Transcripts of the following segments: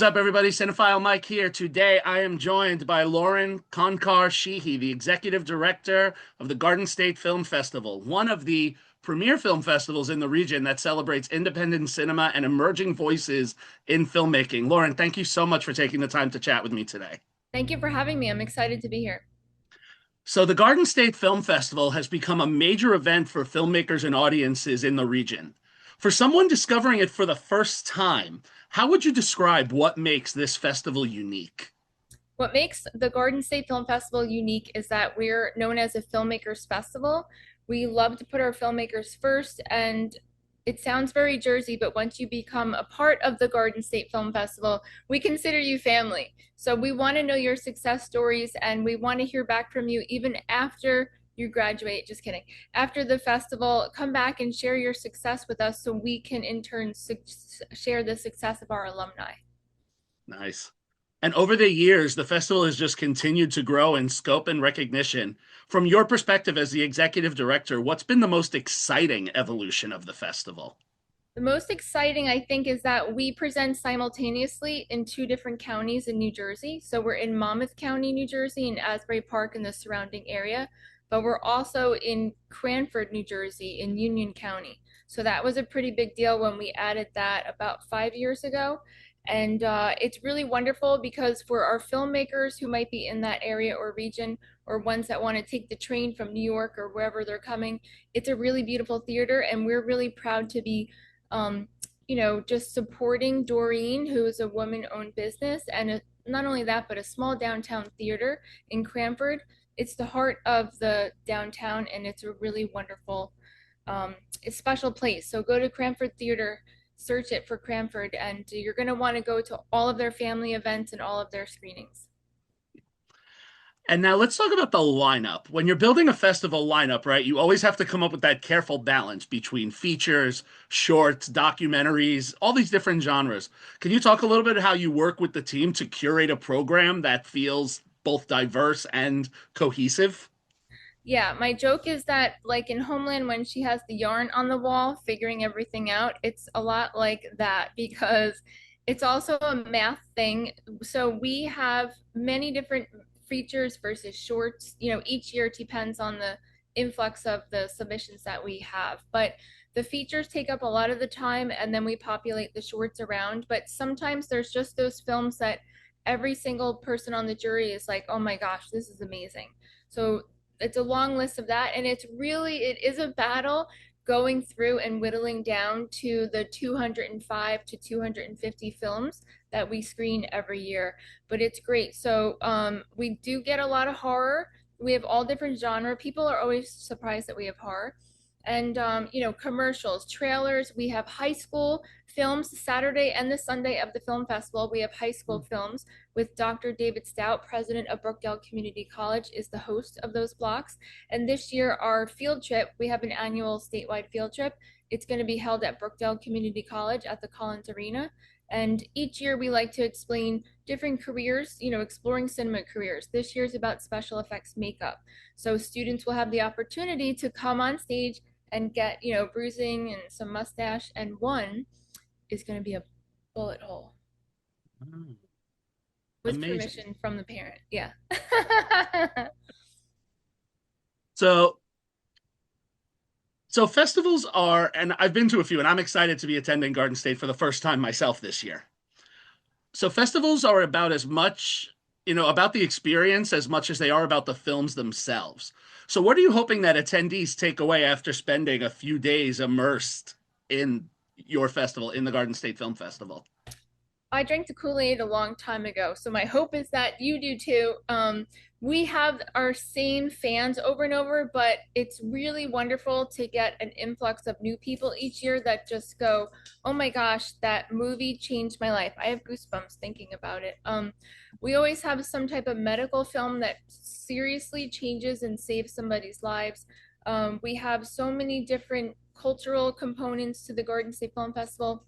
up, everybody? Cinephile Mike here. Today, I am joined by Lauren Concar Sheehy, the executive director of the Garden State Film Festival, one of the premier film festivals in the region that celebrates independent cinema and emerging voices in filmmaking. Lauren, thank you so much for taking the time to chat with me today. Thank you for having me. I'm excited to be here. So, the Garden State Film Festival has become a major event for filmmakers and audiences in the region. For someone discovering it for the first time, how would you describe what makes this festival unique? What makes the Garden State Film Festival unique is that we're known as a filmmakers festival. We love to put our filmmakers first, and it sounds very Jersey, but once you become a part of the Garden State Film Festival, we consider you family. So we want to know your success stories, and we want to hear back from you even after you graduate. Just kidding. After the festival, come back and share your success with us so we can in turn share the success of our alumni. Nice. And over the years, the festival has just continued to grow in scope and recognition. From your perspective as the executive director, what's been the most exciting evolution of the festival? The most exciting, I think, is that we present simultaneously in two different counties in New Jersey. So we're in Monmouth County, New Jersey, and Asbury Park and the surrounding area, but we're also in Cranford, New Jersey, in Union County. So that was a pretty big deal when we added that about 5 years ago. And it's really wonderful because for our filmmakers who might be in that area or region, or ones that want to take the train from New York or wherever they're coming, it's a really beautiful theater, and we're really proud to be um, just supporting Doreen, who is a woman-owned business, and not only that, but a small downtown theater in Cranford. It's the heart of the downtown, and it's a really wonderful, it's a special place. So go to Cranford Theater, search it for Cranford, and you're going to want to go to all of their family events and all of their screenings. And now let's talk about the lineup. When you're building a festival lineup, right, you always have to come up with that careful balance between features, shorts, documentaries, all these different genres. Can you talk a little bit how you work with the team to curate a program that feels both diverse and cohesive? Yeah, my joke is that, like in Homeland, when she has the yarn on the wall, figuring everything out, it's a lot like that because it's also a math thing. So we have many different features versus shorts. Each year depends on the influx of the submissions that we have. But the features take up a lot of the time, and then we populate the shorts around. But sometimes there's just those films that every single person on the jury is like, oh my gosh, this is amazing. So it's a long list of that, and it is a battle going through and whittling down to the 205 to 250 films that we screen every year. But it's great. So we do get a lot of horror. We have all different genre. People are always surprised that we have horror. And commercials, trailers. We have high school films. Saturday and the Sunday of the film festival, we have high school films with Dr. David Stout, president of Brookdale Community College, is the host of those blocks. And this year, our field trip, we have an annual statewide field trip. It's going to be held at Brookdale Community College at the Collins Arena. And each year we like to explain different careers, exploring cinema careers. This year's about special effects makeup. So students will have the opportunity to come on stage and get, bruising and some mustache. And one is going to be a bullet hole Oh, with amazing. permission from the parent. Yeah. So, so festivals are, and I've been to a few, and I'm excited to be attending Garden State for the first time myself this year. So festivals are about as much, about the experience as much as they are about the films themselves. So what are you hoping that attendees take away after spending a few days immersed in your festival, in the Garden State Film Festival? I drank the Kool-Aid a long time ago, so my hope is that you do too. We have our same fans over and over, but it's really wonderful to get an influx of new people each year that just go, "Oh my gosh, that movie changed my life." I have goosebumps thinking about it. We always have some type of medical film that seriously changes and saves somebody's lives. We have so many different cultural components to the Garden State Film Festival,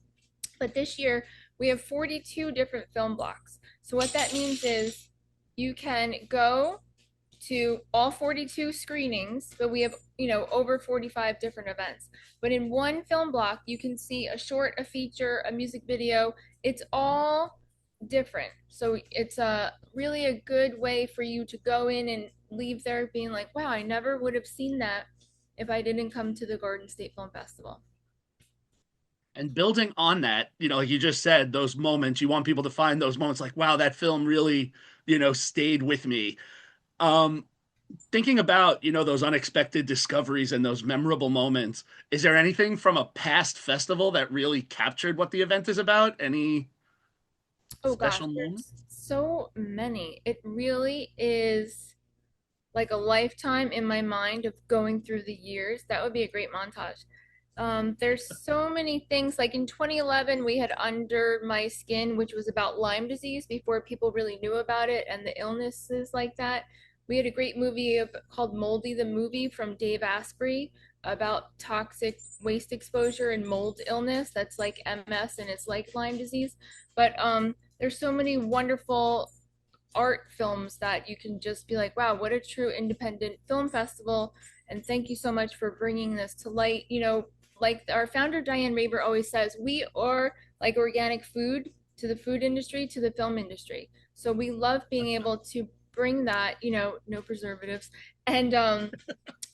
but this year we have 42 different film blocks. So what that means is you can go to all 42 screenings, but we have, over 45 different events. But in one film block, you can see a short, a feature, a music video. It's all different. So it's a really a good way for you to go in and leave there being like, wow, I never would have seen that if I didn't come to the Garden State Film Festival. And building on that, like you just said, those moments, you want people to find those moments like, wow, that film really, stayed with me. Um, Thinking about, those unexpected discoveries and those memorable moments, is there anything from a past festival that really captured what the event is about? Any Oh gosh, special moment? there's so many. It really is like a lifetime in my mind of going through the years. That would be a great montage. There's so many things. Like in 2011, we had Under My Skin, which was about Lyme disease before people really knew about it and the illnesses like that. We had a great movie called Moldy the Movie from Dave Asprey about toxic waste exposure and mold illness that's like MS and it's like Lyme disease. But there's so many wonderful art films that you can just be like, wow, what a true independent film festival. And thank you so much for bringing this to light. Like our founder, Diane Raber, always says, we are like organic food to the food industry, to the film industry. So we love being able to bring that, no preservatives, and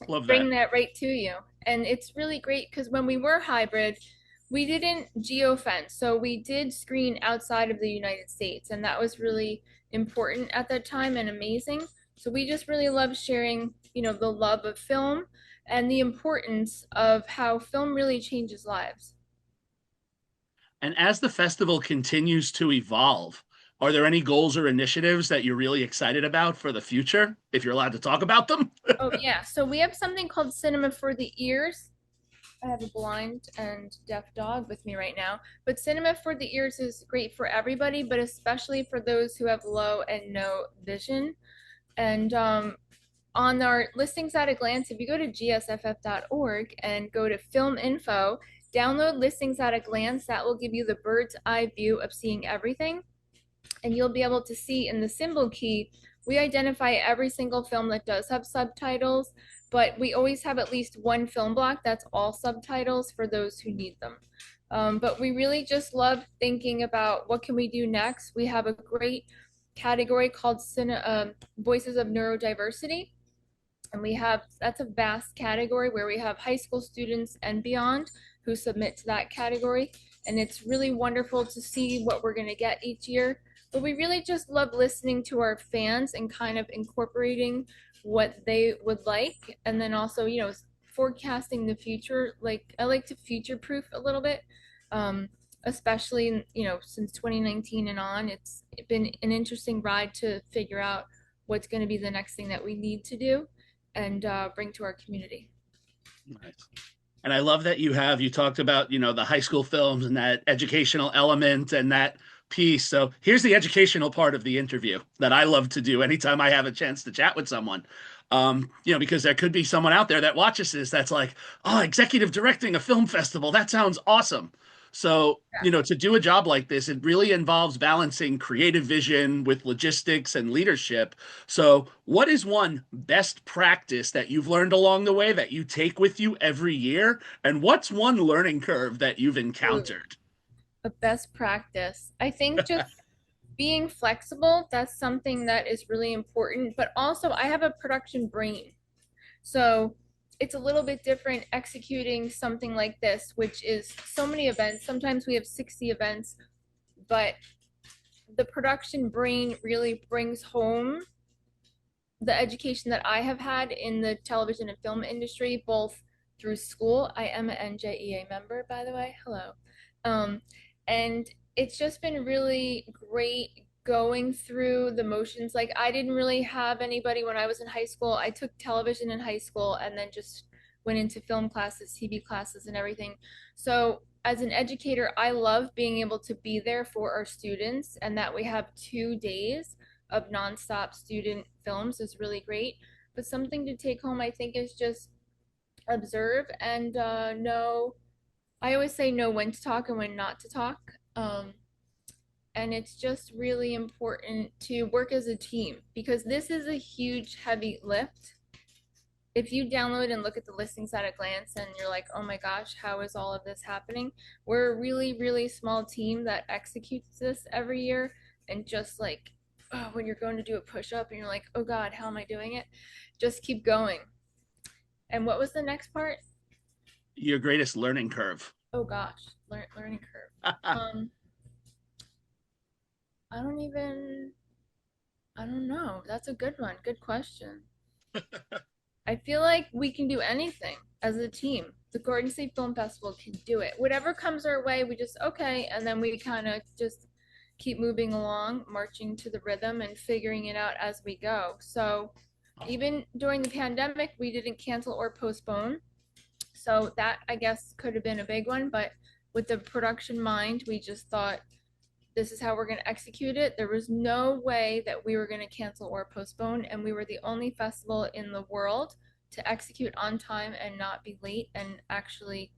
Love bring that. that right to you. And it's really great because when we were hybrid, we didn't geofence. So we did screen outside of the United States. And that was really important at that time and amazing. So we just really love sharing, the love of film and the importance of how film really changes lives. And as the festival continues to evolve, are there any goals or initiatives that you're really excited about for the future, if you're allowed to talk about them? Oh, yeah. So we have something called Cinema for the Ears. I have a blind and deaf dog with me right now. But Cinema for the Ears is great for everybody, but especially for those who have low and no vision. And on our listings at a glance, if you go to gsff.org and go to film info, download listings at a glance. That will give you the bird's eye view of seeing everything. And you'll be able to see in the symbol key, we identify every single film that does have subtitles, but we always have at least one film block that's all subtitles for those who need them. But we really just love thinking about what can we do next. We have a great category called Voices of Neurodiversity, and we have that's a vast category where we have high school students and beyond who submit to that category, and it's really wonderful to see what we're going to get each year. But we really just love listening to our fans and kind of incorporating what they would like, and then also forecasting the future. Like I like to future proof a little bit, especially since 2019 and on. It's been an interesting ride to figure out what's going to be the next thing that we need to do and bring to our community. Nice. And I love that you talked about, the high school films and that educational element and that piece. So here's the educational part of the interview that I love to do anytime I have a chance to chat with someone. Because there could be someone out there that watches this that's like, oh, executive directing a film festival. That sounds awesome. So, to do a job like this, it really involves balancing creative vision with logistics and leadership. So, what is one best practice that you've learned along the way that you take with you every year? And what's one learning curve that you've Ooh, encountered? a best practice. I think just being flexible, that's something that is really important. But also, I have a production brain. So it's a little bit different executing something like this, which is so many events. Sometimes we have 60 events, but the production brain really brings home the education that I have had in the television and film industry, both through school. I am an NJEA member, by the way. Hello. And it's just been really great going through the motions. Like, I didn't really have anybody when I was in high school. I took television in high school and then just went into film classes, TV classes, and everything. So, as an educator, I love being able to be there for our students and that we have 2 days of nonstop student films is really great. But something to take home, I think, is just observe and know. I always say know when to talk and when not to talk. And it's just really important to work as a team because this is a huge, heavy lift. If you download and look at the listings at a glance and you're like, oh my gosh, how is all of this happening? We're a really, really small team that executes this every year. and just like, oh, when you're going to do a push up and you're like, oh God, how am I doing it? Just keep going. And what was the next part? Your greatest learning curve. Oh gosh, learning curve. Um, I don't even, I don't know. That's a good one. Good question. I feel like we can do anything as a team. The Garden State Film Festival can do it. Whatever comes our way, we just okay, and then we kind of just keep moving along, marching to the rhythm and figuring it out as we go. So, even during the pandemic, we didn't cancel or postpone. So that I guess could have been a big one, but with the production mind, we just thought this is how we're going to execute it. There was no way that we were going to cancel or postpone, and we were the only festival in the world to execute on time and not be late. And actually,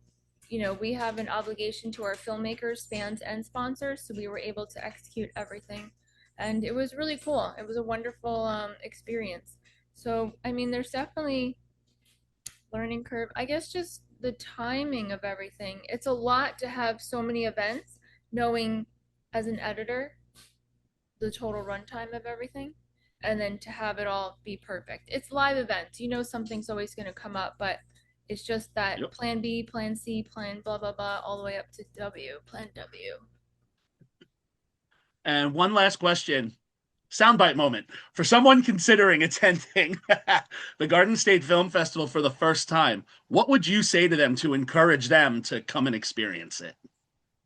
we have an obligation to our filmmakers, fans, and sponsors, so we were able to execute everything, and it was really cool. It was a wonderful experience. So, I mean, there's definitely learning curve. I guess just the timing of everything. It's a lot to have so many events, knowing as an editor the total runtime of everything, and then to have it all be perfect. It's live events. Something's always going to come up, but it's just that Yep. plan B, plan C, plan blah, blah, blah, all the way up to W, plan W. And one last question. Soundbite moment. For someone considering attending the Garden State Film Festival for the first time, what would you say to them to encourage them to come and experience it?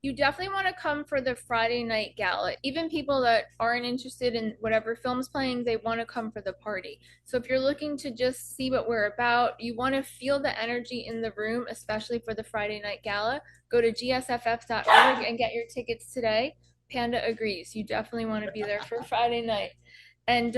You definitely want to come for the Friday night gala. Even people that aren't interested in whatever film's playing, they want to come for the party. So if you're looking to just see what we're about, you want to feel the energy in the room, especially for the Friday night gala, go to gsff.org and get your tickets today. Panda agrees. You definitely want to be there for Friday night. And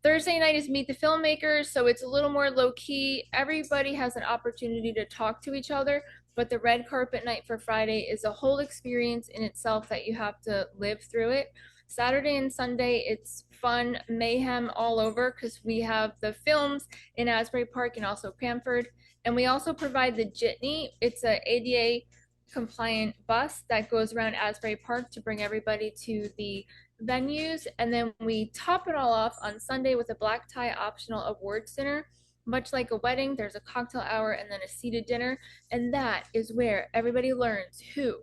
Thursday night is Meet the Filmmakers, so it's a little more low key. Everybody has an opportunity to talk to each other, but the red carpet night for Friday is a whole experience in itself that you have to live through it. Saturday and Sunday, it's fun mayhem all over because we have the films in Asbury Park and also Cranford. And we also provide the jitney. It's a ADA compliant bus that goes around Asbury Park to bring everybody to the venues. And then we top it all off on Sunday with a black tie optional awards dinner. Much like a wedding, there's a cocktail hour and then a seated dinner. And that is where everybody learns who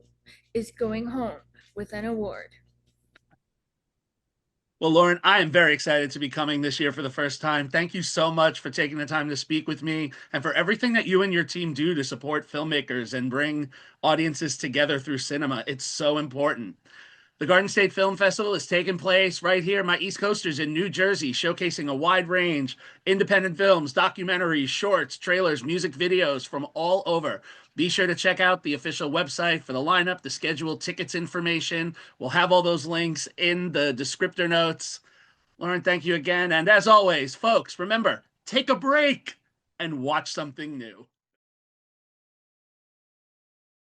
is going home with an award. Well, Lauren, I am very excited to be coming this year for the first time. Thank you so much for taking the time to speak with me and for everything that you and your team do to support filmmakers and bring audiences together through cinema. It's so important. The Garden State Film Festival is taking place right here, my East Coasters in New Jersey, showcasing a wide range independent films, documentaries, shorts, trailers, music videos from all over. Be sure to check out the official website for the lineup, the schedule, tickets information. We'll have all those links in the descriptor notes. Lauren, thank you again. And as always, folks, remember, take a break and watch something new.